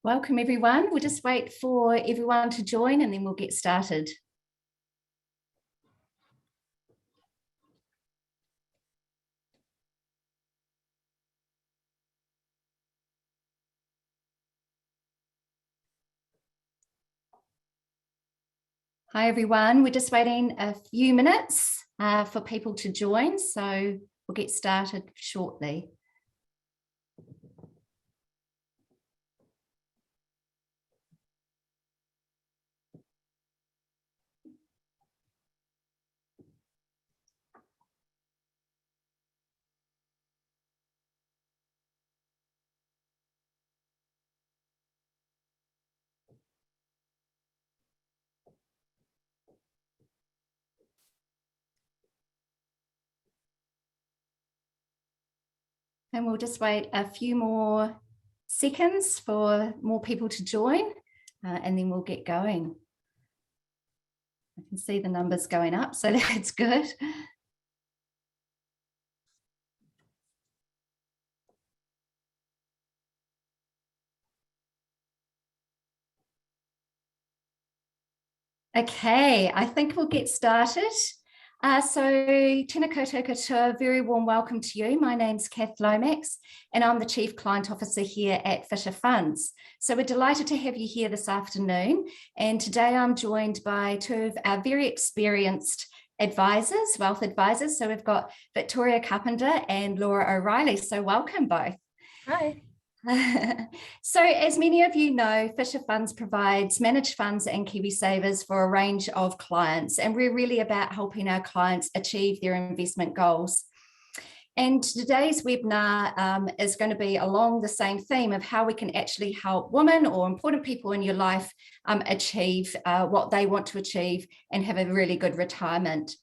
Welcome everyone. We'll just wait for everyone to join and then we'll get started. Hi everyone, we're just waiting a few minutes for people to join, so we'll get started shortly. And we'll just wait a few more seconds for more people to join and then we'll get going. I can see the numbers going up, so that's good. Okay, I think we'll get started. So tēnā koutou katoa, very warm welcome to you. My name's Cath Lomax and I'm the Chief Client Officer here at Fisher Funds. So we're delighted to have you here this afternoon. And today I'm joined by two of our very experienced advisors, wealth advisors. So we've got Victoria Carpenter and Laura O'Reilly. So welcome both. Hi. So as many of you know, Fisher Funds provides managed funds and KiwiSavers for a range of clients, and we're really about helping our clients achieve their investment goals. And today's webinar is going to be along the same theme of how we can actually help women or important people in your life achieve what they want to achieve and have a really good retirement.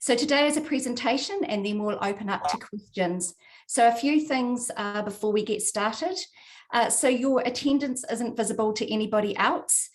So today is a presentation and then we'll open up to questions. So a few things before we get started. So your attendance isn't visible to anybody else,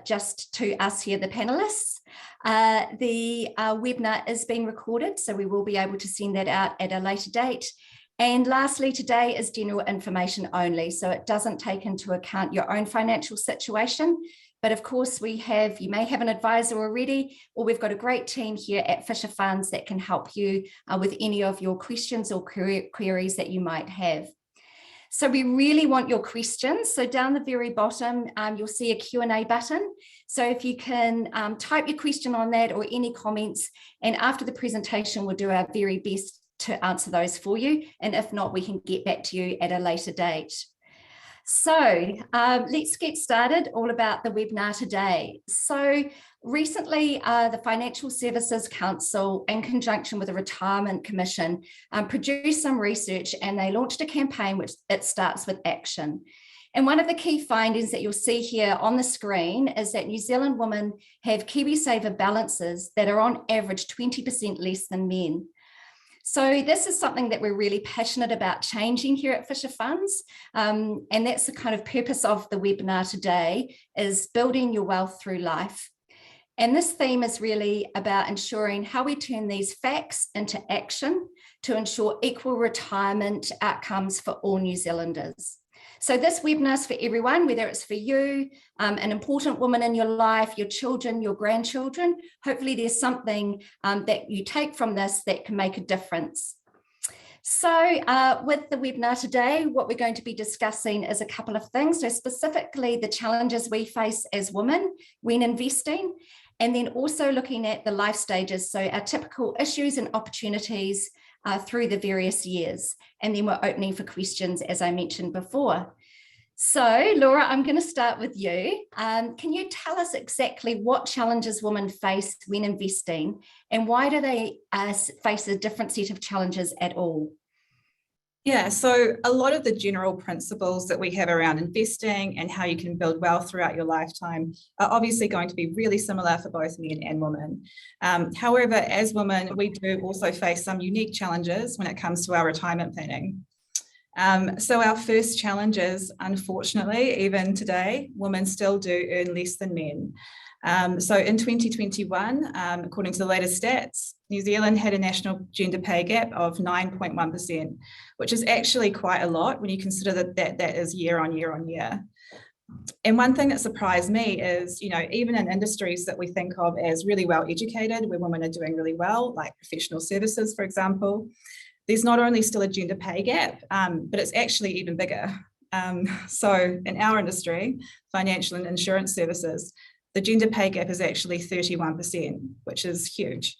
just to us here, the panelists. The webinar is being recorded, so we will be able to send that out at a later date. And lastly, today is general information only, so it doesn't take into account your own financial situation. But of course, you may have an advisor already, or we've got a great team here at Fisher Funds that can help you with any of your questions or queries that you might have. So we really want your questions. So down the very bottom, you'll see a Q&A button. So if you can type your question on that or any comments, and after the presentation, we'll do our very best to answer those for you. And if not, we can get back to you at a later date. So let's get started all about the webinar today. So recently, the Financial Services Council, in conjunction with the Retirement Commission, produced some research and they launched a campaign which it starts with action. And one of the key findings that you'll see here on the screen is that New Zealand women have KiwiSaver balances that are on average 20% less than men. So this is something that we're really passionate about changing here at Fisher Funds. And that's the kind of purpose of the webinar today, is building your wealth through life. And this theme is really about ensuring how we turn these facts into action to ensure equal retirement outcomes for all New Zealanders. So this webinar is for everyone, whether it's for you, an important woman in your life, your children, your grandchildren. Hopefully there's something that you take from this that can make a difference. So with the webinar today, what we're going to be discussing is a couple of things. So specifically the challenges we face as women when investing, and then also looking at the life stages. So our typical issues and opportunities through the various years. And then we're opening for questions, as I mentioned before. So Laura, I'm going to start with you. Can you tell us exactly what challenges women face when investing, and why do they face a different set of challenges at all? Yeah, so a lot of the general principles that we have around investing and how you can build wealth throughout your lifetime are obviously going to be really similar for both men and women. However, as women, we do also face some unique challenges when it comes to our retirement planning. So our first challenge is, unfortunately, even today, women still do earn less than men. So in 2021, according to the latest stats, New Zealand had a national gender pay gap of 9.1%, which is actually quite a lot when you consider that is year on year on year. And one thing that surprised me is, even in industries that we think of as really well educated, where women are doing really well, like professional services, for example, there's not only still a gender pay gap, but it's actually even bigger. So in our industry, financial and insurance services, the gender pay gap is actually 31%, which is huge.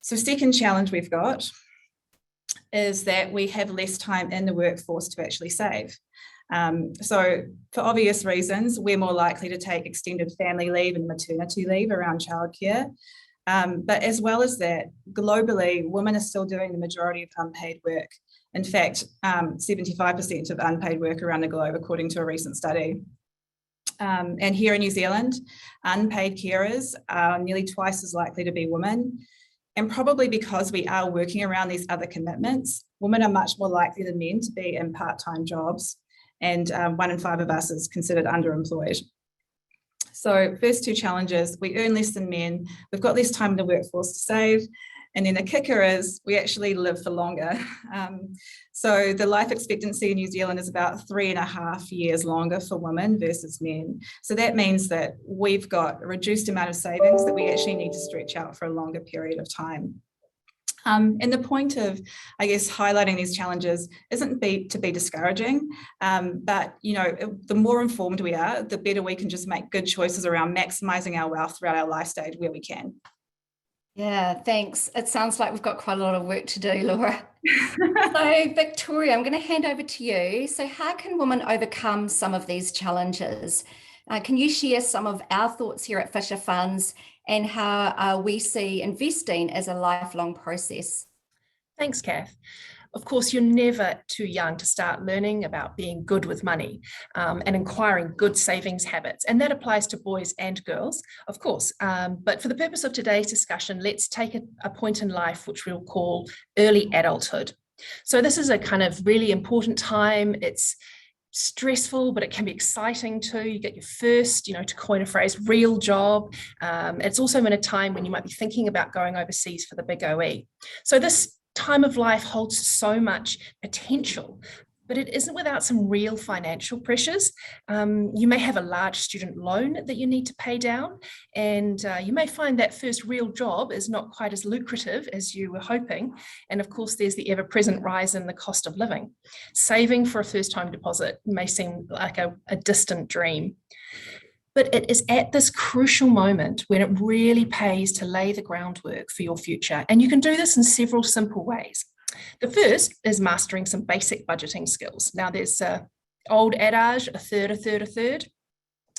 So second challenge we've got is that we have less time in the workforce to actually save. So for obvious reasons, we're more likely to take extended family leave and maternity leave around childcare. But as well as that, globally, women are still doing the majority of unpaid work. In fact, 75% of unpaid work around the globe, according to a recent study. And here in New Zealand, unpaid carers are nearly twice as likely to be women. And probably because we are working around these other commitments, women are much more likely than men to be in part-time jobs. And 1 in 5 of us is considered underemployed. So first two challenges, we earn less than men, we've got less time in the workforce to save, and then the kicker is we actually live for longer. So the life expectancy in New Zealand is about 3.5 years longer for women versus men. So that means that we've got a reduced amount of savings that we actually need to stretch out for a longer period of time. And the point of, I guess, highlighting these challenges isn't to be discouraging, but, the more informed we are, the better we can just make good choices around maximising our wealth throughout our life stage where we can. Yeah, thanks. It sounds like we've got quite a lot of work to do, Laura. So Victoria, I'm going to hand over to you. So how can women overcome some of these challenges? Can you share some of our thoughts here at Fisher Funds and how we see investing as a lifelong process? Thanks, Kath. Of course, you're never too young to start learning about being good with money and acquiring good savings habits. And that applies to boys and girls, of course. But for the purpose of today's discussion, let's take a point in life which we'll call early adulthood. So this is a kind of really important time. It's stressful, but it can be exciting too. You get your first, to coin a phrase, real job. It's also in a time when you might be thinking about going overseas for the big OE. So this time of life holds so much potential, but it isn't without some real financial pressures. You may have a large student loan that you need to pay down, and you may find that first real job is not quite as lucrative as you were hoping. And of course, there's the ever-present rise in the cost of living. Saving for a first-time deposit may seem like a distant dream. But it is at this crucial moment when it really pays to lay the groundwork for your future. And you can do this in several simple ways. The first is mastering some basic budgeting skills. Now there's an old adage, a third, a third, a third.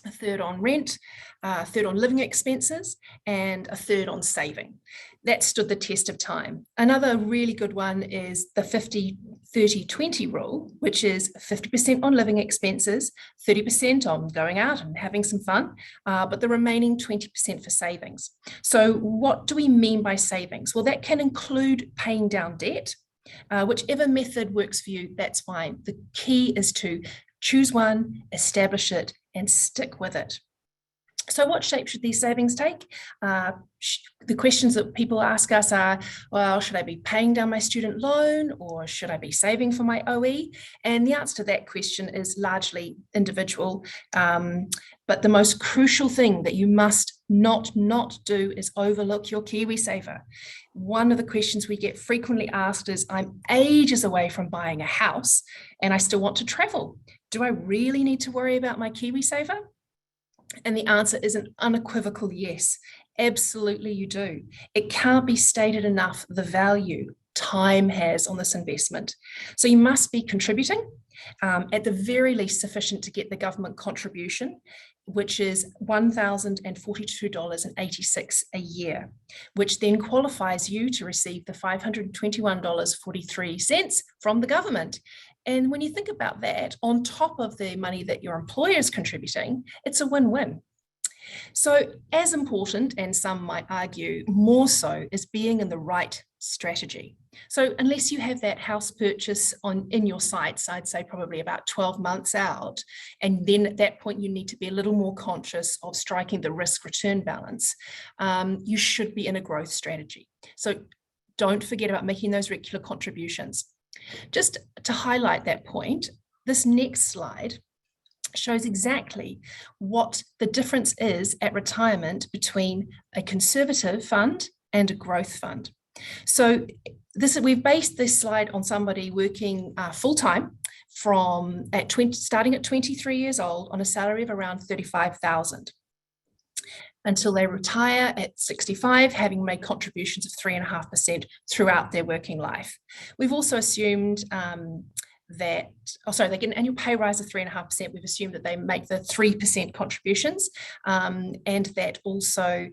A third on rent, a third on living expenses, and a third on saving. That stood the test of time. Another really good one is the 50-30-20 rule, which is 50% on living expenses, 30% on going out and having some fun, but the remaining 20% for savings. So what do we mean by savings? Well, that can include paying down debt. Whichever method works for you, that's fine. The key is to choose one, establish it, and stick with it. So what shape should these savings take? The questions that people ask us are, well, should I be paying down my student loan or should I be saving for my OE? And the answer to that question is largely individual. But the most crucial thing that you must not do is overlook your KiwiSaver. One of the questions we get frequently asked is, I'm ages away from buying a house and I still want to travel. Do I really need to worry about my KiwiSaver? And the answer is an unequivocal yes. Absolutely you do. It can't be stated enough the value time has on this investment. So you must be contributing, at the very least sufficient to get the government contribution, which is $1,042.86 a year, which then qualifies you to receive the $521.43 from the government. And when you think about that, on top of the money that your employer is contributing, it's a win-win. So as important, and some might argue more so, is being in the right strategy. So unless you have that house purchase in your sights, I'd say probably about 12 months out, and then at that point you need to be a little more conscious of striking the risk return balance, you should be in a growth strategy. So don't forget about making those regular contributions. Just to highlight that point, this next slide shows exactly what the difference is at retirement between a conservative fund and a growth fund. So we've based this slide on somebody working full-time starting at 23 years old on a salary of around 35,000 until they retire at 65, having made contributions of 3.5% throughout their working life. We've also assumed they get an annual pay rise of 3.5%. We've assumed that they make the 3% contributions, and that also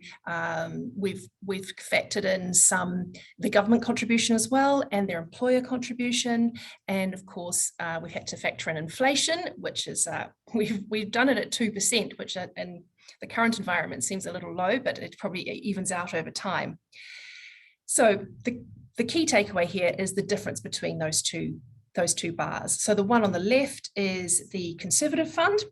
we've factored in the government contribution as well, and their employer contribution, and of course we've had to factor in inflation, which is we've done it at 2%, which in the current environment seems a little low, but it probably evens out over time. So the key takeaway here is the difference between those two bars. So the one on the left is the conservative fund,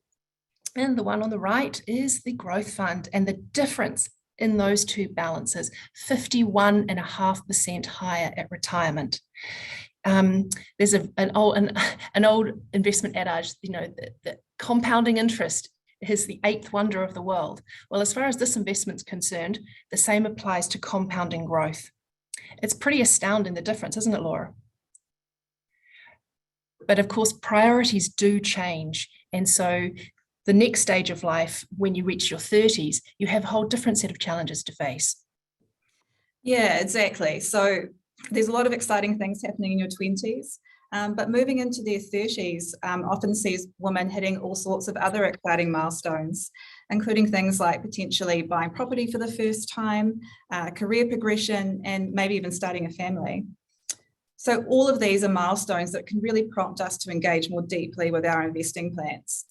and the one on the right is the growth fund. And the difference in those two balances, 51.5% higher at retirement. There's an old investment adage, that compounding interest is the eighth wonder of the world. Well, as far as this investment's concerned, the same applies to compounding growth. It's pretty astounding, the difference, isn't it, Laura? But of course, priorities do change. And so the next stage of life, when you reach your 30s, you have a whole different set of challenges to face. Yeah, exactly. So there's a lot of exciting things happening in your 20s, but moving into their 30s often sees women hitting all sorts of other exciting milestones, including things like potentially buying property for the first time, career progression, and maybe even starting a family. So all of these are milestones that can really prompt us to engage more deeply with our investing plans.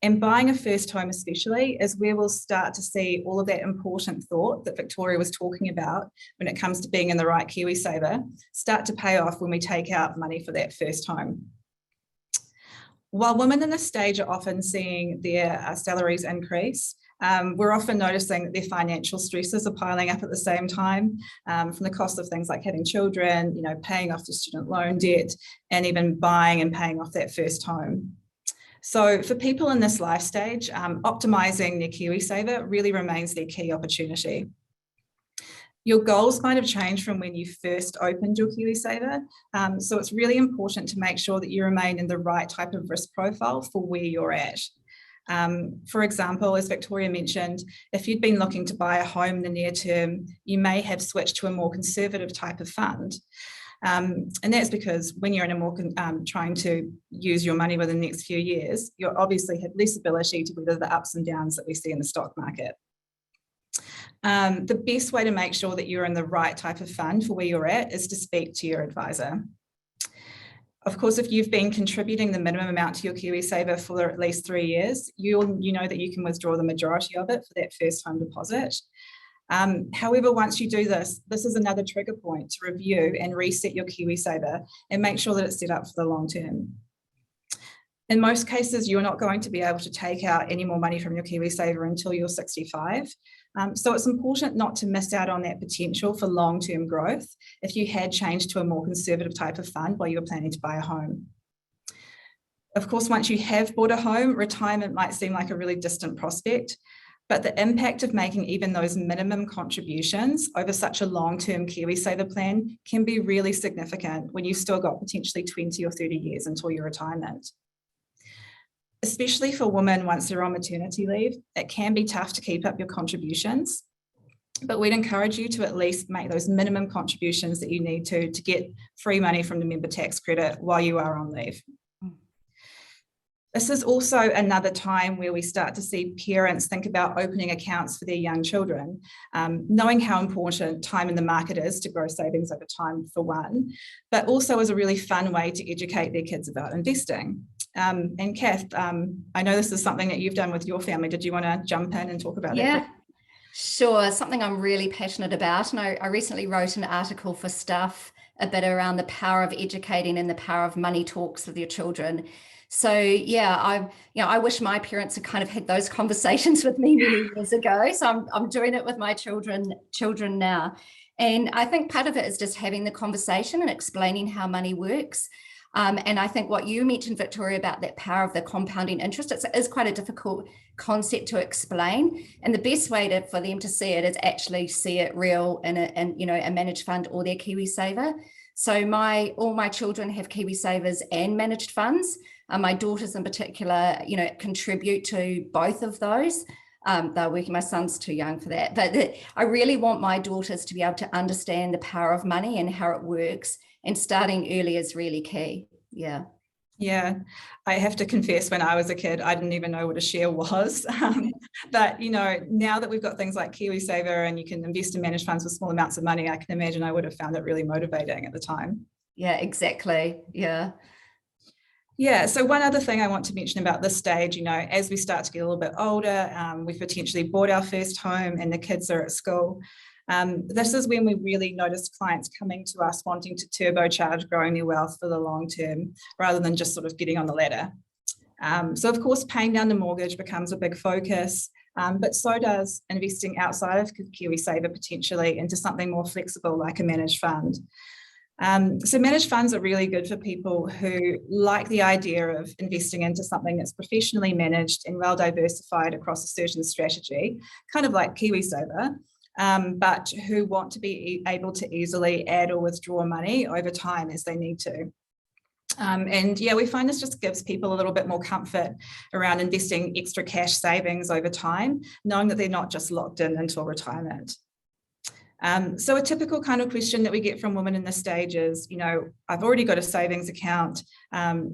And buying a first home especially is where we'll start to see all of that important thought that Victoria was talking about when it comes to being in the right KiwiSaver start to pay off when we take out money for that first home. While women in this stage are often seeing their salaries increase, we're often noticing that their financial stresses are piling up at the same time, from the cost of things like having children, paying off the student loan debt, and even buying and paying off that first home. So for people in this life stage, optimising their KiwiSaver really remains their key opportunity. Your goals might have changed from when you first opened your KiwiSaver, so it's really important to make sure that you remain in the right type of risk profile for where you're at. For example, as Victoria mentioned, if you'd been looking to buy a home in the near term, you may have switched to a more conservative type of fund. And that's because when you're in a more trying to use your money within the next few years, you obviously have less ability to weather the ups and downs that we see in the stock market. The best way to make sure that you're in the right type of fund for where you're at is to speak to your advisor. Of course, if you've been contributing the minimum amount to your KiwiSaver for at least 3 years, you know that you can withdraw the majority of it for that first home deposit. However, once you do this is another trigger point to review and reset your KiwiSaver and make sure that it's set up for the long term. In most cases, you're not going to be able to take out any more money from your KiwiSaver until you're 65. So it's important not to miss out on that potential for long-term growth if you had changed to a more conservative type of fund while you were planning to buy a home. Of course, once you have bought a home, retirement might seem like a really distant prospect, but the impact of making even those minimum contributions over such a long-term KiwiSaver plan can be really significant when you've still got potentially 20 or 30 years until your retirement. Especially for women once they're on maternity leave, it can be tough to keep up your contributions, but we'd encourage you to at least make those minimum contributions that you need to get free money from the member tax credit while you are on leave. This is also another time where we start to see parents think about opening accounts for their young children, knowing how important time in the market is to grow savings over time for one, but also as a really fun way to educate their kids about investing. And Cath, I know this is something that you've done with your family. Did you want to jump in and talk about that? Yeah, Sure, something I'm really passionate about. And I recently wrote an article for Stuff a bit around the power of educating and the power of money talks with your children. So yeah, I wish my parents had kind of had those conversations with me many years ago. So I'm doing it with my children now. And I think part of it is just having the conversation and explaining how money works. And I think what you mentioned, Victoria, about that power of the compounding interest, is quite a difficult concept to explain. And the best way for them to see it is actually see it real in a managed fund or their KiwiSaver. So all my children have KiwiSavers and managed funds. My daughters in particular, contribute to both of those. They're working, my son's too young for that, but I really want my daughters to be able to understand the power of money and how it works, and starting early is really key. Yeah, I have to confess, when I was a kid, I didn't even know what a share was. But now that we've got things like KiwiSaver and you can invest in managed funds with small amounts of money, I can imagine I would have found it really motivating at the time. Yeah, exactly. Yeah, so one other thing I want to mention about this stage, as we start to get a little bit older, we've potentially bought our first home and the kids are at school. This is when we really notice clients coming to us wanting to turbocharge growing their wealth for the long term, rather than just sort of getting on the ladder. So of course, paying down the mortgage becomes a big focus, but so does investing outside of KiwiSaver potentially into something more flexible like a managed fund. So managed funds are really good for people who like the idea of investing into something that's professionally managed and well diversified across a certain strategy, kind of like KiwiSaver, but who want to be able to easily add or withdraw money over time as they need to. And yeah, we find this just gives people a little bit more comfort around investing extra cash savings over time, knowing that they're not just locked in until retirement. So a typical kind of question that we get from women in this stage is, I've already got a savings account.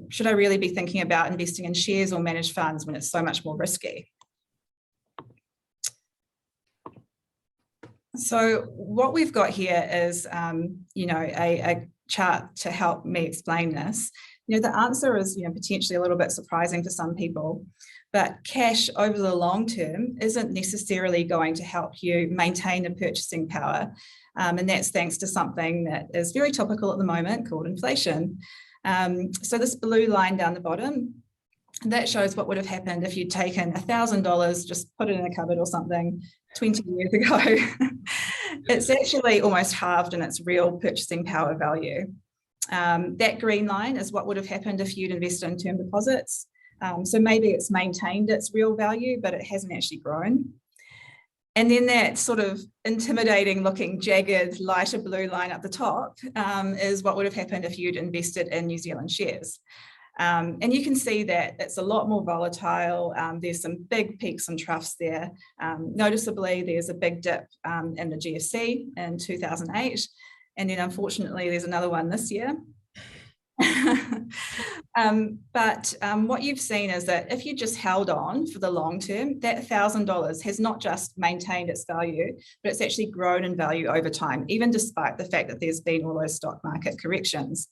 Should I really be thinking about investing in shares or managed funds when it's so much more risky? So what we've got here is, a chart to help me explain this. The answer is, potentially a little bit surprising to some people, but cash over the long term isn't necessarily going to help you maintain the purchasing power. And that's thanks to something that is very topical at the moment called inflation. So this blue line down the bottom, that shows what would have happened if you'd taken $1,000, just put it in a cupboard or something 20 years ago. It's actually almost halved in its real purchasing power value. That green line is what would have happened if you'd invested in term deposits. So maybe it's maintained its real value, but it hasn't actually grown. And then that sort of intimidating looking jagged lighter blue line at the top is what would have happened if you'd invested in New Zealand shares. And you can see that it's a lot more volatile. There's some big peaks and troughs there. Noticeably, there's a big dip in the GFC in 2008. And then unfortunately, there's another one this year. But what you've seen is that if you just held on for the long term, that $1,000 has not just maintained its value, but it's actually grown in value over time, even despite the fact that there's been all those stock market corrections.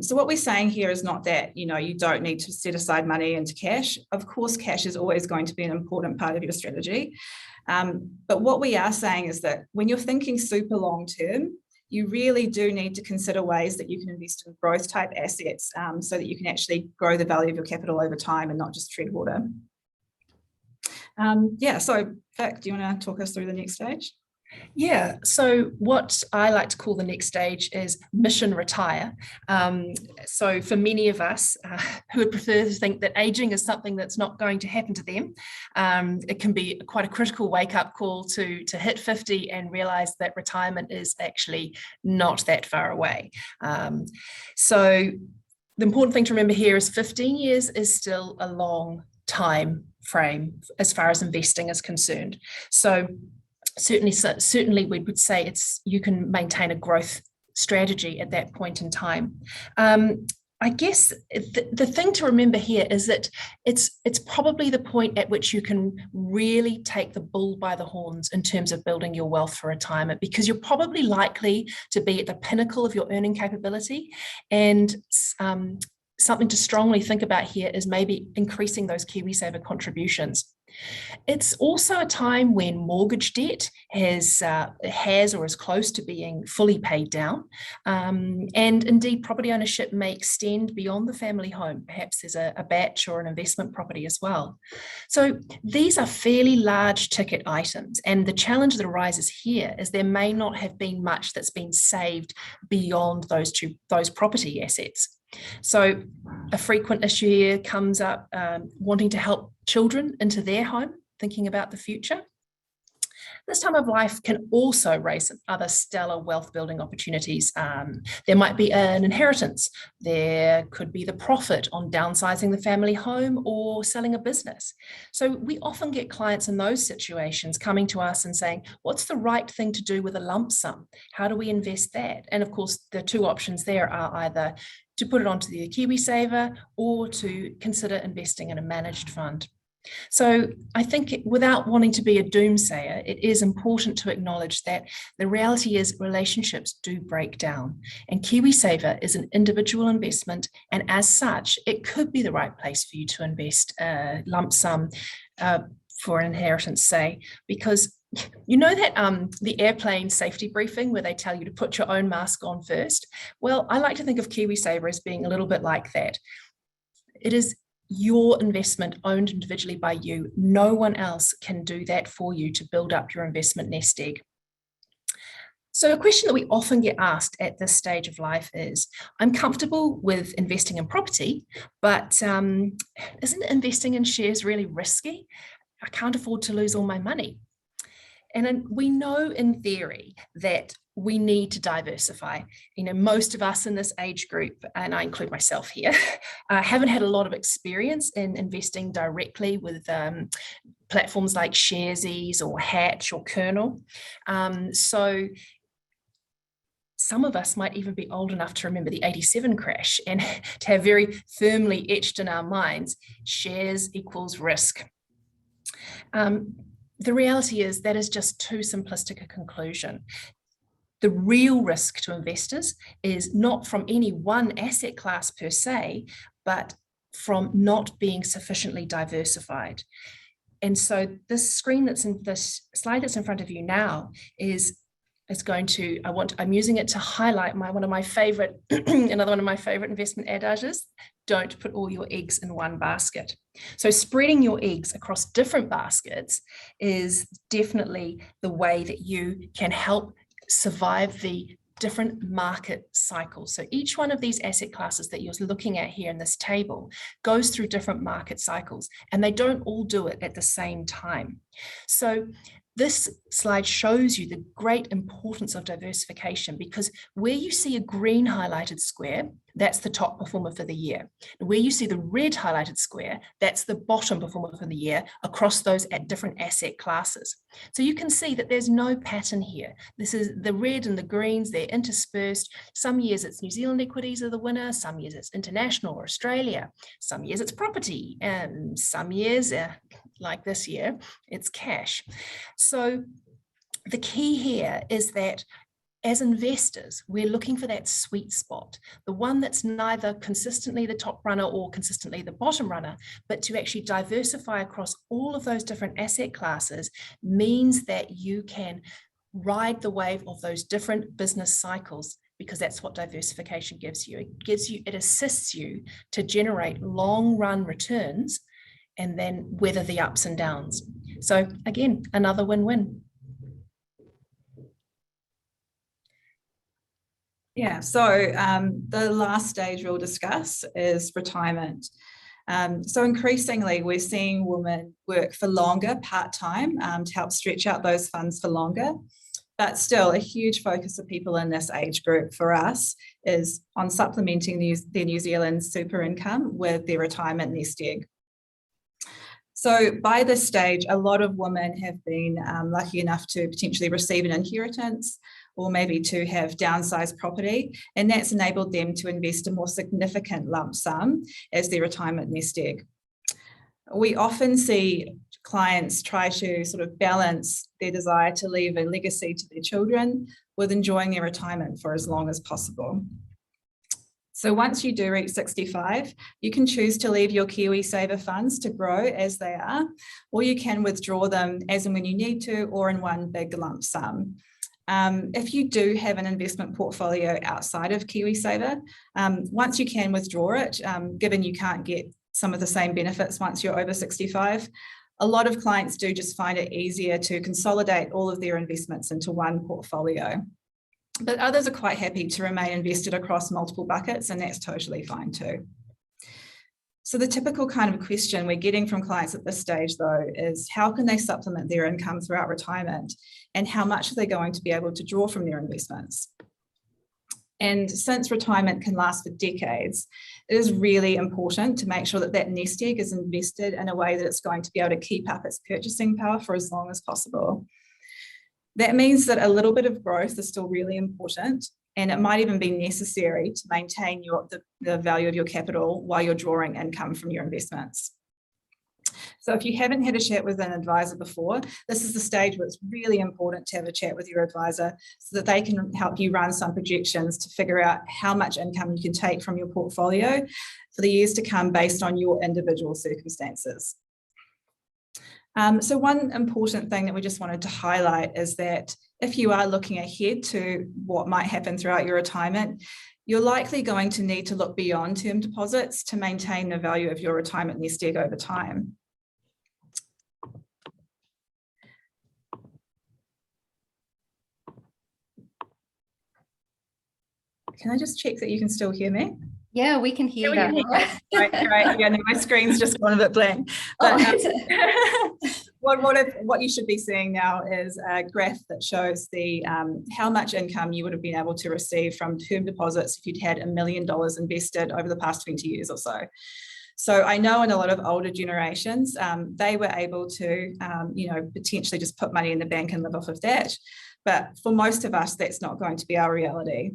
So what we're saying here is not that, you don't need to set aside money into cash. Of course, cash is always going to be an important part of your strategy. But what we are saying is that when you're thinking super long term, you really do need to consider ways that you can invest in growth type assets so that you can actually grow the value of your capital over time and not just tread water. So Vic, do you want to talk us through the next stage? Yeah, so what I like to call the next stage is mission retire. So for many of us who would prefer to think that aging is something that's not going to happen to them, it can be quite a critical wake-up call to hit 50 and realize that retirement is actually not that far away. So the important thing to remember here is 15 years is still a long time frame as far as investing is concerned. So certainly we would say you can maintain a growth strategy at that point in time. I guess the thing to remember here is that it's probably the point at which you can really take the bull by the horns in terms of building your wealth for retirement, because you're probably likely to be at the pinnacle of your earning capability. And something to strongly think about here is maybe increasing those KiwiSaver contributions. It's also a time when mortgage debt has or is close to being fully paid down. And indeed, property ownership may extend beyond the family home. Perhaps there's a batch or an investment property as well. So these are fairly large ticket items. And the challenge that arises here is there may not have been much that's been saved beyond those property assets. So a frequent issue here comes up, wanting to help children into their home, thinking about the future. This time of life can also raise other stellar wealth building opportunities. There might be an inheritance. There could be the profit on downsizing the family home or selling a business. So we often get clients in those situations coming to us and saying, what's the right thing to do with a lump sum? How do we invest that? And of course, the two options there are either to put it onto the KiwiSaver or to consider investing in a managed fund. So I think without wanting to be a doomsayer, it is important to acknowledge that the reality is relationships do break down, and KiwiSaver is an individual investment, and as such, it could be the right place for you to invest a lump sum for an inheritance, say, because you know that the airplane safety briefing where they tell you to put your own mask on first? Well, I like to think of KiwiSaver as being a little bit like that. It is your investment owned individually by you. No one else can do that for you to build up your investment nest egg. So a question that we often get asked at this stage of life is, I'm comfortable with investing in property, but isn't investing in shares really risky? I can't afford to lose all my money. And we know in theory that we need to diversify. You know, most of us in this age group, and I include myself here, haven't had a lot of experience in investing directly with platforms like Sharesies or Hatch or Kernel. So some of us might even be old enough to remember the 87 crash and to have very firmly etched in our minds, shares equals risk. The reality is that is just too simplistic a conclusion. The real risk to investors is not from any one asset class per se, but from not being sufficiently diversified. And so this screen that's in this slide that's in front of you now is going to, I'm using it to highlight another one of my favorite investment adages: don't put all your eggs in one basket. So spreading your eggs across different baskets is definitely the way that you can help survive the different market cycles. So each one of these asset classes that you're looking at here in this table goes through different market cycles, and they don't all do it at the same time. So this slide shows you the great importance of diversification, because where you see a green highlighted square, that's the top performer for the year. And where you see the red highlighted square, that's the bottom performer for the year across those different asset classes. So you can see that there's no pattern here. This is the red and the greens, they're interspersed. Some years it's New Zealand equities are the winner, some years it's international or Australia, some years it's property, and some years, like this year, it's cash. So the key here is that as investors, we're looking for that sweet spot, the one that's neither consistently the top runner or consistently the bottom runner, but to actually diversify across all of those different asset classes means that you can ride the wave of those different business cycles, because that's what diversification gives you. It assists you to generate long run returns and then weather the ups and downs. So again, another win-win. Yeah, so the last stage we'll discuss is retirement. So increasingly, we're seeing women work for longer part-time to help stretch out those funds for longer. But still, a huge focus of people in this age group for us is on supplementing their New Zealand super income with their retirement nest egg. So by this stage, a lot of women have been lucky enough to potentially receive an inheritance, or maybe to have downsized property, and that's enabled them to invest a more significant lump sum as their retirement nest egg. We often see clients try to sort of balance their desire to leave a legacy to their children with enjoying their retirement for as long as possible. So once you do reach 65, you can choose to leave your KiwiSaver funds to grow as they are, or you can withdraw them as and when you need to, or in one big lump sum. If you do have an investment portfolio outside of KiwiSaver, once you can withdraw it, given you can't get some of the same benefits once you're over 65, a lot of clients do just find it easier to consolidate all of their investments into one portfolio. But others are quite happy to remain invested across multiple buckets, and that's totally fine too. So the typical kind of question we're getting from clients at this stage, though, is how can they supplement their income throughout retirement, and how much are they going to be able to draw from their investments? And since retirement can last for decades, it is really important to make sure that that nest egg is invested in a way that it's going to be able to keep up its purchasing power for as long as possible. That means that a little bit of growth is still really important, and it might even be necessary to maintain the value of your capital while you're drawing income from your investments. So if you haven't had a chat with an advisor before, this is the stage where it's really important to have a chat with your advisor so that they can help you run some projections to figure out how much income you can take from your portfolio for the years to come based on your individual circumstances. So one important thing that we just wanted to highlight is that if you are looking ahead to what might happen throughout your retirement, you're likely going to need to look beyond term deposits to maintain the value of your retirement nest egg over time. Can I just check that you can still hear me? Yeah, we can hear you. Great. Yeah, no, my screen's just gone a bit blank. But what you should be seeing now is a graph that shows the how much income you would have been able to receive from term deposits if you'd had $1 million invested over the past 20 years or so. So I know in a lot of older generations, they were able to, potentially just put money in the bank and live off of that. But for most of us, that's not going to be our reality.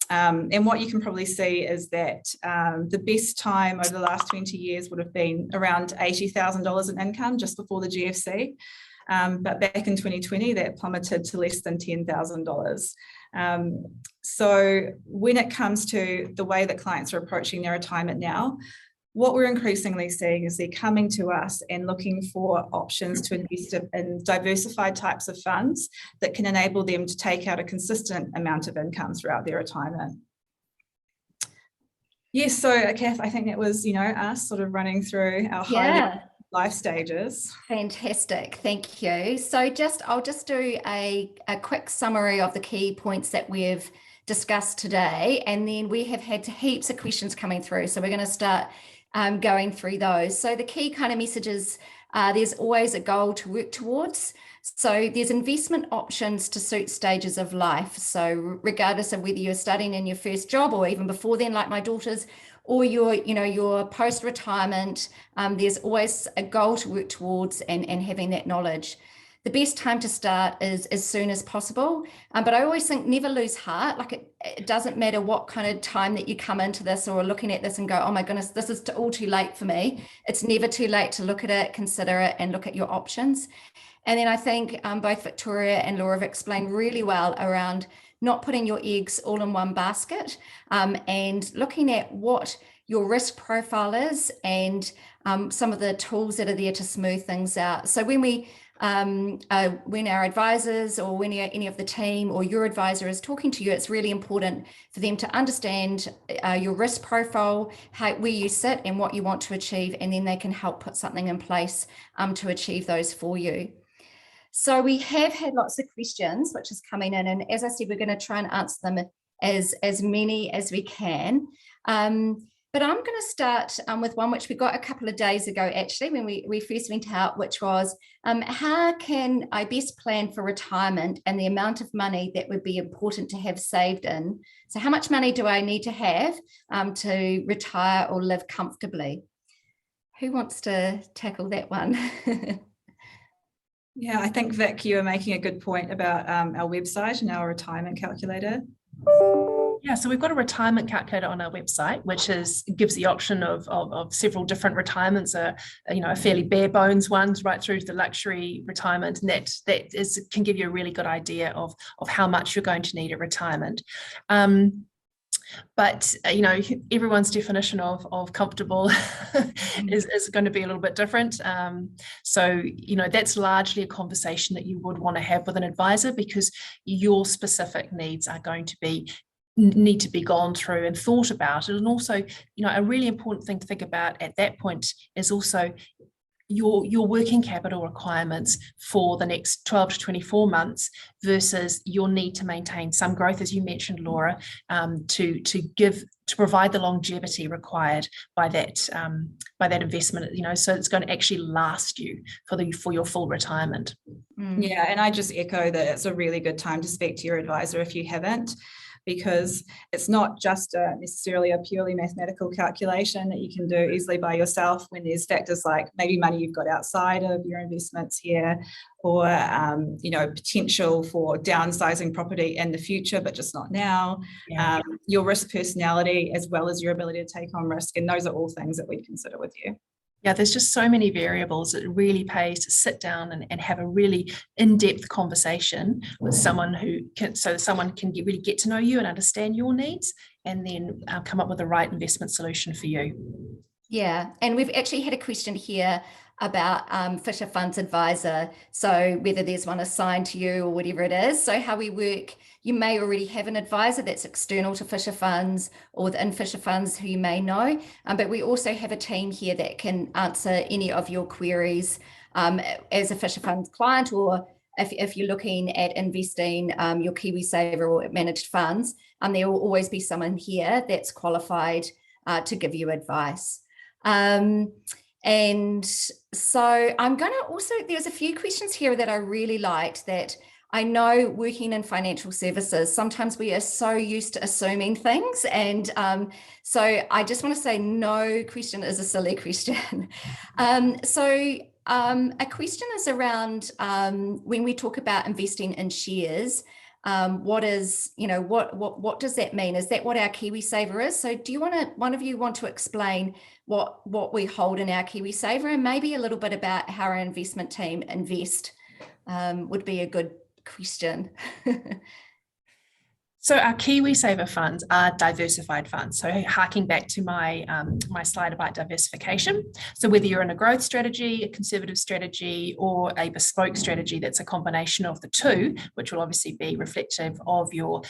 And what you can probably see is that the best time over the last 20 years would have been around $80,000 in income just before the GFC. But back in 2020, that plummeted to less than $10,000. So when it comes to the way that clients are approaching their retirement now, what we're increasingly seeing is they're coming to us and looking for options to invest in diversified types of funds that can enable them to take out a consistent amount of income throughout their retirement. Yes, so Cath, I think that was, us sort of running through our high life stages. Fantastic, thank you. So I'll just do a quick summary of the key points that we've discussed today, and then we have had heaps of questions coming through, so we're going to start going through those. So the key kind of messages, there's always a goal to work towards. So there's investment options to suit stages of life. So regardless of whether you're studying in your first job or even before then, like my daughters, or your post-retirement, there's always a goal to work towards and having that knowledge. The best time to start is as soon as possible. But I always think never lose heart. Like it doesn't matter what kind of time that you come into this or looking at this and go, oh my goodness, this is all too late for me. It's never too late to look at it, consider it, and look at your options. And then I think both Victoria and Laura have explained really well around not putting your eggs all in one basket, and looking at what your risk profile is and some of the tools that are there to smooth things out. So when our advisors or when any of the team or your advisor is talking to you, it's really important for them to understand your risk profile, where you sit and what you want to achieve, and then they can help put something in place to achieve those for you. So we have had lots of questions which is coming in, and as I said, we're going to try and answer them as many as we can. But I'm going to start with one which we got a couple of days ago, actually, when we first went out, which was, how can I best plan for retirement and the amount of money that would be important to have saved in? So how much money do I need to have to retire or live comfortably? Who wants to tackle that one? Yeah, I think, Vic, you are making a good point about our website and our retirement calculator. Yeah, so we've got a retirement calculator on our website, which gives the option of several different retirements, a fairly bare bones ones right through to the luxury retirement, and that can give you a really good idea of how much you're going to need at retirement. But everyone's definition of comfortable is going to be a little bit different. So that's largely a conversation that you would want to have with an advisor, because your specific needs are going to need to be gone through and thought about. And also, a really important thing to think about at that point is also your working capital requirements for the next 12 to 24 months versus your need to maintain some growth, as you mentioned, Laura, to provide the longevity required by that investment, so it's going to actually last you for your full retirement. Yeah, and I just echo that it's a really good time to speak to your advisor if you haven't, because it's not just necessarily a purely mathematical calculation that you can do easily by yourself, when there's factors like maybe money you've got outside of your investments here, or potential for downsizing property in the future but just not now, your risk personality, as well as your ability to take on risk, and those are all things that we'd consider with you. Yeah, there's just so many variables. It really pays to sit down and have a really in-depth conversation with someone someone can really get to know you and understand your needs, and then come up with the right investment solution for you. Yeah, and we've actually had a question here about Fisher Funds Advisor. So whether there's one assigned to you or whatever it is. So how we work, you may already have an advisor that's external to Fisher Funds or within Fisher Funds who you may know, but we also have a team here that can answer any of your queries as a Fisher Funds client, or if you're looking at investing your KiwiSaver or managed funds, there will always be someone here that's qualified to give you advice. And so I'm going to also, there's a few questions here that I really liked, that I know working in financial services, sometimes we are so used to assuming things. And so I just want to say no question is a silly question. A question is around when we talk about investing in shares, what does that mean? Is that what our KiwiSaver is? So do you one of you want to explain what we hold in our KiwiSaver, and maybe a little bit about how our investment team invest would be a good question. So our KiwiSaver funds are diversified funds. So harking back to my slide about diversification. So whether you're in a growth strategy, a conservative strategy, or a bespoke strategy that's a combination of the two, which will obviously be reflective of your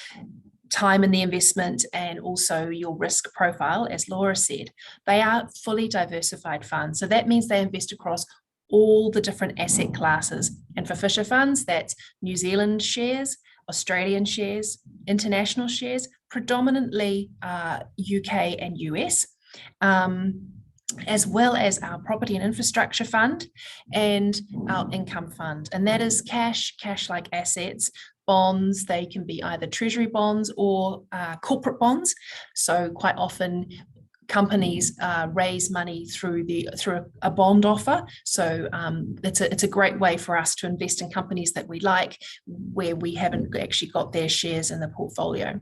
time in the investment and also your risk profile, as Laura said, they are fully diversified funds. So that means they invest across all the different asset classes. And for Fisher Funds, that's New Zealand shares, Australian shares, international shares, predominantly UK and US, as well as our property and infrastructure fund and our income fund. And that is cash-like assets, bonds. They can be either treasury bonds or corporate bonds. So quite often companies raise money through a bond offer. So it's a great way for us to invest in companies that we like, where we haven't actually got their shares in the portfolio.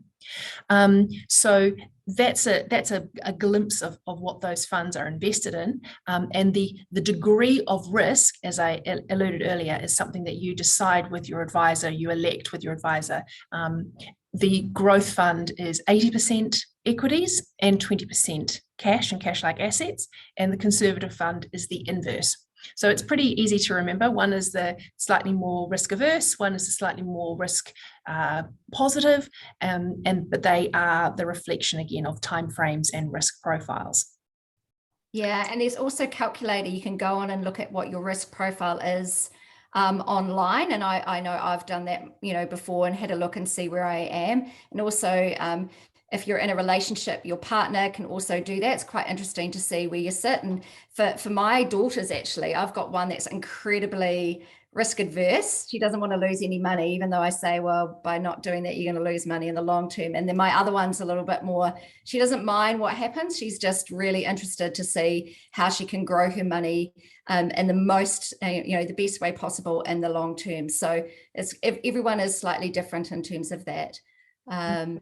So that's a glimpse of what those funds are invested in. And the degree of risk, as I alluded earlier, is something that you decide with your advisor, you elect with your advisor. The growth fund is 80% equities and 20% cash and cash-like assets, and the conservative fund is the inverse. So it's pretty easy to remember. One is the slightly more risk averse, one is the slightly more risk positive, but they are the reflection again of timeframes and risk profiles. Yeah, and there's also a calculator. You can go on and look at what your risk profile is online, and I know I've done that before and had a look and see where I am. And also if you're in a relationship, your partner can also do that. It's quite interesting to see where you sit. And for my daughters, actually, I've got one that's incredibly risk adverse. She doesn't want to lose any money, even though I say, well, by not doing that, you're going to lose money in the long term. And then my other one's a little bit more, she doesn't mind what happens. She's just really interested to see how she can grow her money in the most, the best way possible in the long term. So everyone is slightly different in terms of that. I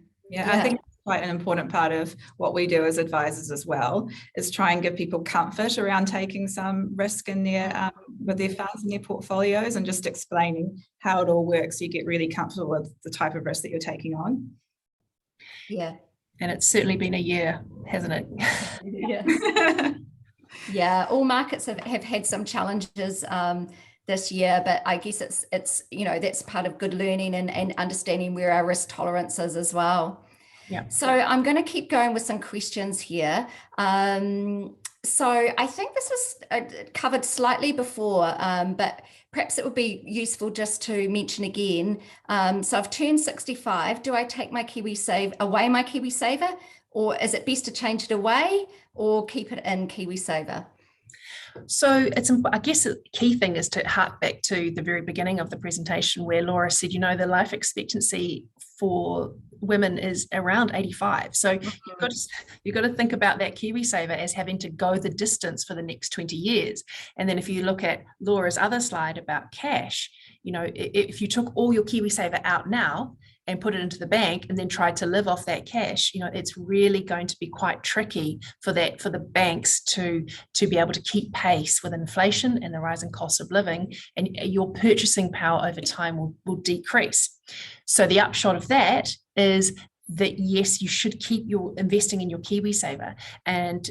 think quite an important part of what we do as advisors as well is try and give people comfort around taking some risk in their with their funds and their portfolios, and just explaining how it all works so you get really comfortable with the type of risk that you're taking on. Yeah. And it's certainly been a year, hasn't it? Yeah. Yeah, all markets have had some challenges this year, but I guess it's that's part of good learning and understanding where our risk tolerance is as well. Yeah. So I'm going to keep going with some questions here. So I think this was covered slightly before, but perhaps it would be useful just to mention again. So I've turned 65. Do I take my away my KiwiSaver, or is it best to change it away or keep it in KiwiSaver? So I guess the key thing is to hark back to the very beginning of the presentation where Laura said, the life expectancy for women is around 85. So you've got to think about that KiwiSaver as having to go the distance for the next 20 years. And then if you look at Laura's other slide about cash, if you took all your KiwiSaver out now and put it into the bank and then tried to live off that cash, it's really going to be quite tricky for the banks to be able to keep pace with inflation and the rising cost of living, and your purchasing power over time will decrease. So the upshot of that is that yes, you should keep your investing in your KiwiSaver and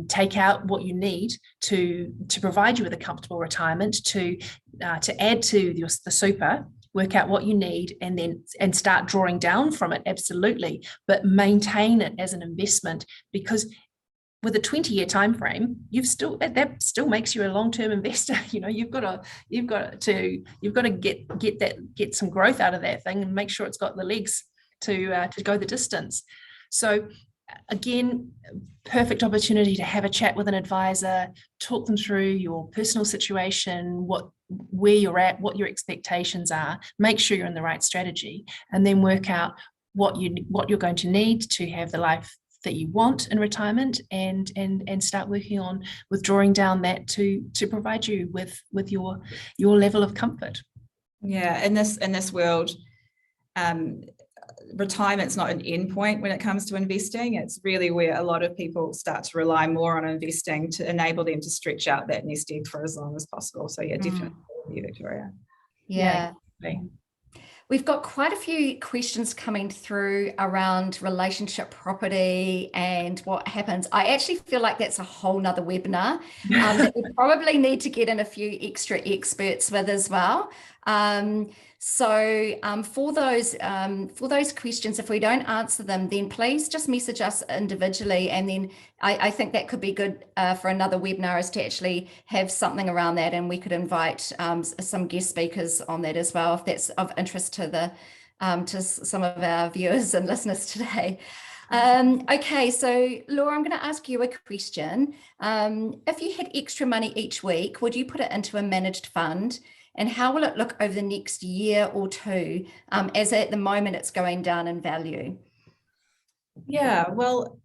take out what you need to provide you with a comfortable retirement, to add to the super, work out what you need, and start drawing down from it, absolutely, but maintain it as an investment, because with a 20-year time frame, that still makes you a long-term investor. You've got to get some growth out of that thing and make sure it's got the legs to go the distance. So again, perfect opportunity to have a chat with an advisor, talk them through your personal situation, where you're at, what your expectations are, make sure you're in the right strategy, and then work out what you're going to need to have the life that you want in retirement, and start working on withdrawing down that to provide you with your level of comfort. Yeah, in this world, retirement's not an end point when it comes to investing. It's really where a lot of people start to rely more on investing to enable them to stretch out that nest egg for as long as possible. So yeah, definitely, Victoria. Yeah. Exactly. We've got quite a few questions coming through around relationship property and what happens. I actually feel like that's a whole nother webinar that we probably need to get in a few extra experts with as well. So for those questions, if we don't answer them, then please just message us individually, and then I think that could be good for another webinar, is to actually have something around that, and we could invite some guest speakers on that as well, if that's of interest to some of our viewers and listeners today. Okay, so Laura, I'm going to ask you a question. If you had extra money each week, would you put it into a managed fund? And how will it look over the next year or two, as at the moment it's going down in value? Yeah, well,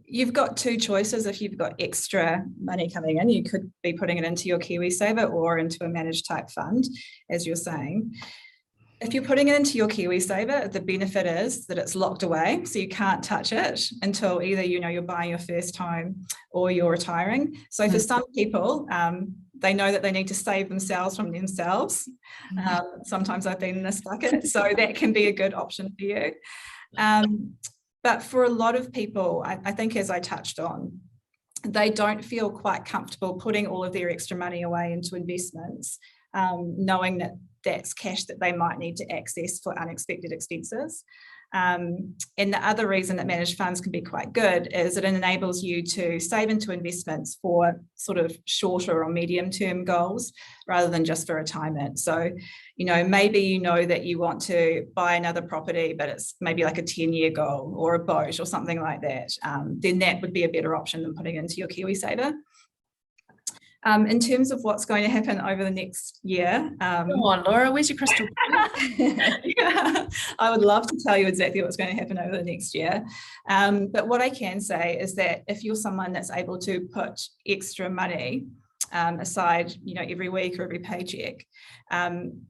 you've got two choices. If you've got extra money coming in, you could be putting it into your KiwiSaver or into a managed type fund, as you're saying. If you're putting it into your KiwiSaver, the benefit is that it's locked away, so you can't touch it until either you're buying your first home or you're retiring. So for some people, they know that they need to save themselves from themselves. Sometimes I've been in this bucket, so that can be a good option for you. But for a lot of people, I think, as I touched on, they don't feel quite comfortable putting all of their extra money away into investments, knowing that that's cash that they might need to access for unexpected expenses. And the other reason that managed funds can be quite good is it enables you to save into investments for sort of shorter or medium term goals rather than just for retirement. So, maybe that you want to buy another property, but it's maybe like a 10-year goal, or a boat or something like that. Then that would be a better option than putting into your KiwiSaver. In terms of what's going to happen over the next year. Come on, Laura, where's your crystal ball? Yeah, I would love to tell you exactly what's going to happen over the next year. But what I can say is that if you're someone that's able to put extra money aside, every week or every paycheck,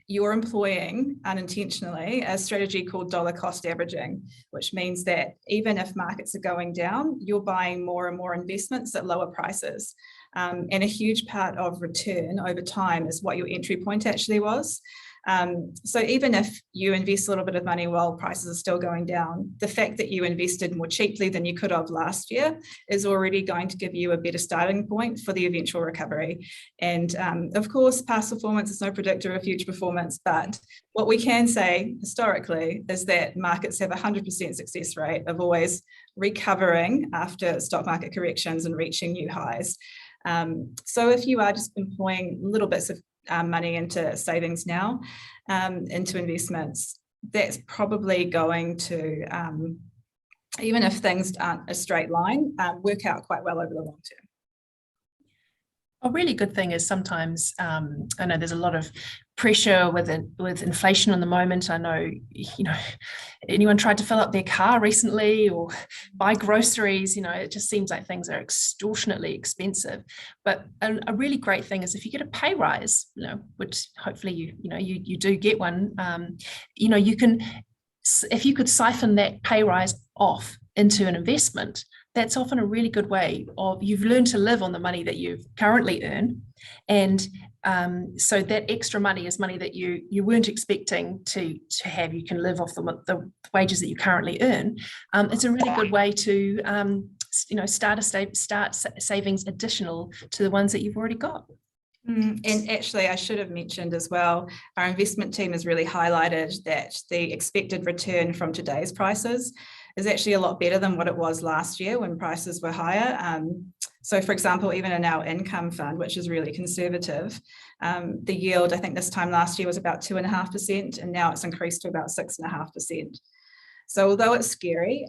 you're employing unintentionally a strategy called dollar cost averaging, which means that even if markets are going down, you're buying more and more investments at lower prices. And a huge part of return over time is what your entry point actually was. So even if you invest a little bit of money while prices are still going down, the fact that you invested more cheaply than you could have last year is already going to give you a better starting point for the eventual recovery. And of course, past performance is no predictor of future performance, but what we can say historically is that markets have a 100% success rate of always recovering after stock market corrections and reaching new highs. So if you are just employing little bits of money into savings now, into investments, that's probably going to, even if things aren't a straight line, work out quite well over the long term. A really good thing is sometimes, I know there's a lot of pressure with inflation at the moment. I know, anyone tried to fill up their car recently or buy groceries, it just seems like things are extortionately expensive. But a really great thing is if you get a pay rise, which hopefully you do get one, you can, if you could siphon that pay rise off into an investment, that's often a really good way of, you've learned to live on the money that you currently earn. And so that extra money is money that you weren't expecting to have. You can live off the wages that you currently earn. It's a really good way to start savings additional to the ones that you've already got. And actually, I should have mentioned as well, our investment team has really highlighted that the expected return from today's prices is actually a lot better than what it was last year when prices were higher. So for example, even in our income fund, which is really conservative, the yield, I think this time last year was about 2.5%, and now it's increased to about 6.5%. So although it's scary,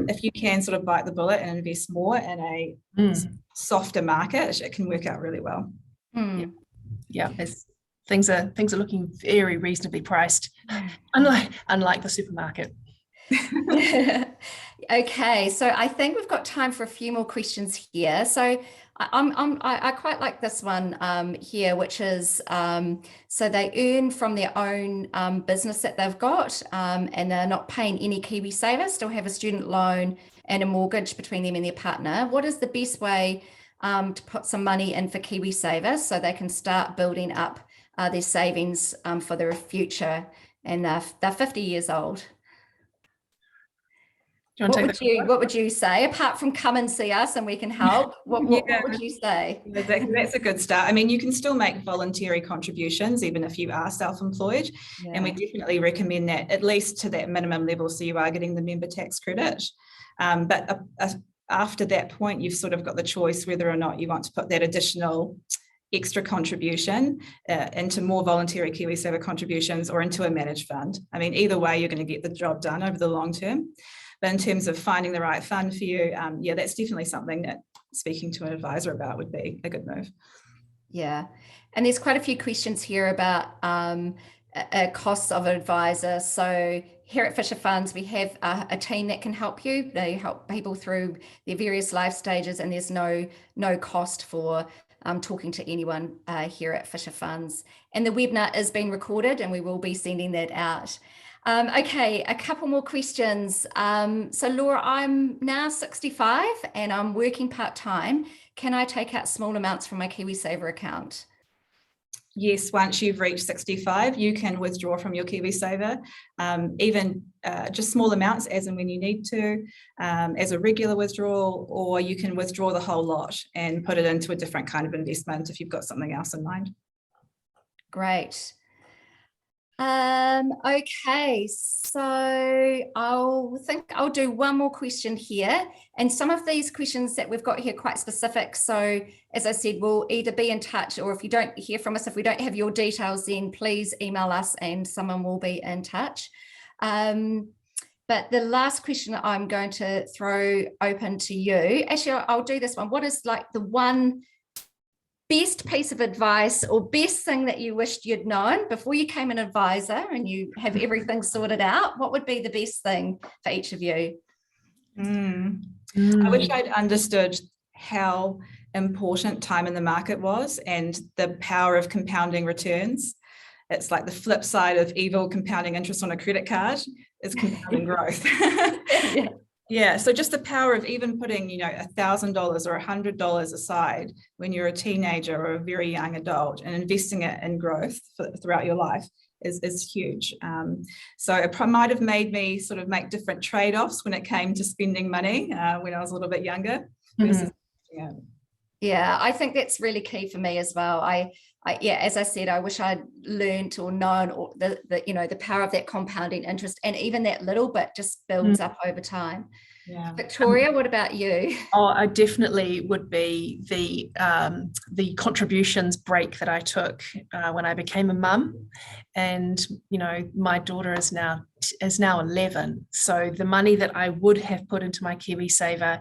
if you can sort of bite the bullet and invest more in a softer market, it can work out really well. Yeah, things are looking very reasonably priced, unlike the supermarket. Okay, so I think we've got time for a few more questions here. So I quite like this one here, which is so they earn from their own business that they've got, and they're not paying any KiwiSaver, still have a student loan and a mortgage between them and their partner. What is the best way to put some money in for KiwiSaver so they can start building up their savings for their future? And they're 50 years old. What would you say, apart from come and see us and we can help? What would you say? That's a good start. I mean, you can still make voluntary contributions even if you are self-employed, and we definitely recommend that at least to that minimum level, so you are getting the member tax credit. But after that point, you've sort of got the choice whether or not you want to put that additional extra contribution into more voluntary KiwiSaver contributions or into a managed fund. I mean, either way, you're going to get the job done over the long term. But in terms of finding the right fund for you, that's definitely something that speaking to an advisor about would be a good move. Yeah. And there's quite a few questions here about costs of an advisor. So here at Fisher Funds, we have a team that can help you. They help people through their various life stages, and there's no cost for talking to anyone here at Fisher Funds. And the webinar is being recorded, and we will be sending that out. Okay, a couple more questions. So Laura, I'm now 65 and I'm working part-time. Can I take out small amounts from my KiwiSaver account? Yes, once you've reached 65, you can withdraw from your KiwiSaver, even just small amounts as and when you need to, as a regular withdrawal, or you can withdraw the whole lot and put it into a different kind of investment if you've got something else in mind. Great. Okay, so I'll do one more question here, and some of these questions that we've got here are quite specific. So as I said, we'll either be in touch, or if you don't hear from us, if we don't have your details, then please email us and someone will be in touch. But the last question I'm going to throw open to you, actually, I'll do this one. What is like the one best piece of advice or best thing that you wished you'd known before you became an advisor and you have everything sorted out? What would be the best thing for each of you? I wish I'd understood how important time in the market was and the power of compounding returns. It's like the flip side of evil compounding interest on a credit card is compounding growth. Yeah, so just the power of even putting, $1,000 or $100 aside when you're a teenager or a very young adult and investing it in growth throughout your life is huge. So it might have made me sort of make different trade-offs when it came to spending money when I was a little bit younger. Versus, Yeah, I think that's really key for me as well. Yeah, as I said, I wish I'd learned or known or the power of that compounding interest, and even that little bit just builds up over time. Yeah. Victoria, what about you? Oh, I definitely would be the contributions break that I took when I became a mum, and my daughter is now 11. So the money that I would have put into my KiwiSaver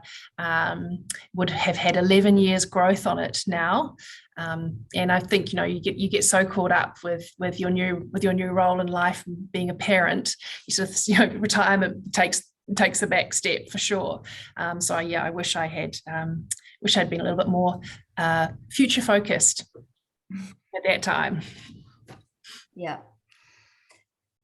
would have had 11 years growth on it now. And I think you get so caught up with your new role in life, being a parent. You sort of retirement takes a back step for sure. So yeah, I wish I'd been a little bit more future focused at that time. Yeah.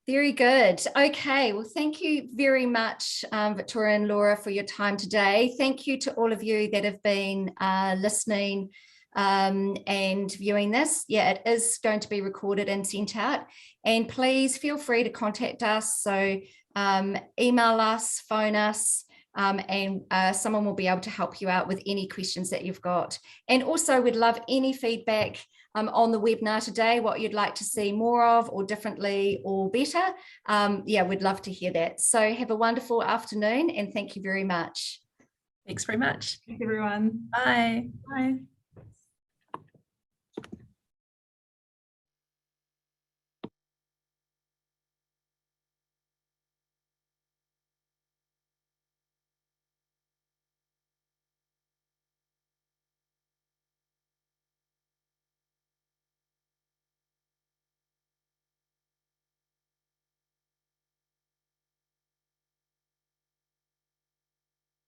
Very good. Okay. Well, thank you very much, Victoria and Laura, for your time today. Thank you to all of you that have been listening and viewing this. Yeah, it is going to be recorded and sent out. And please feel free to contact us. So email us, phone us, and someone will be able to help you out with any questions that you've got. And also, we'd love any feedback on the webinar today, what you'd like to see more of, or differently, or better. Yeah, we'd love to hear that. So have a wonderful afternoon, and thank you very much. Thanks very much. Thanks, everyone. Bye. Bye.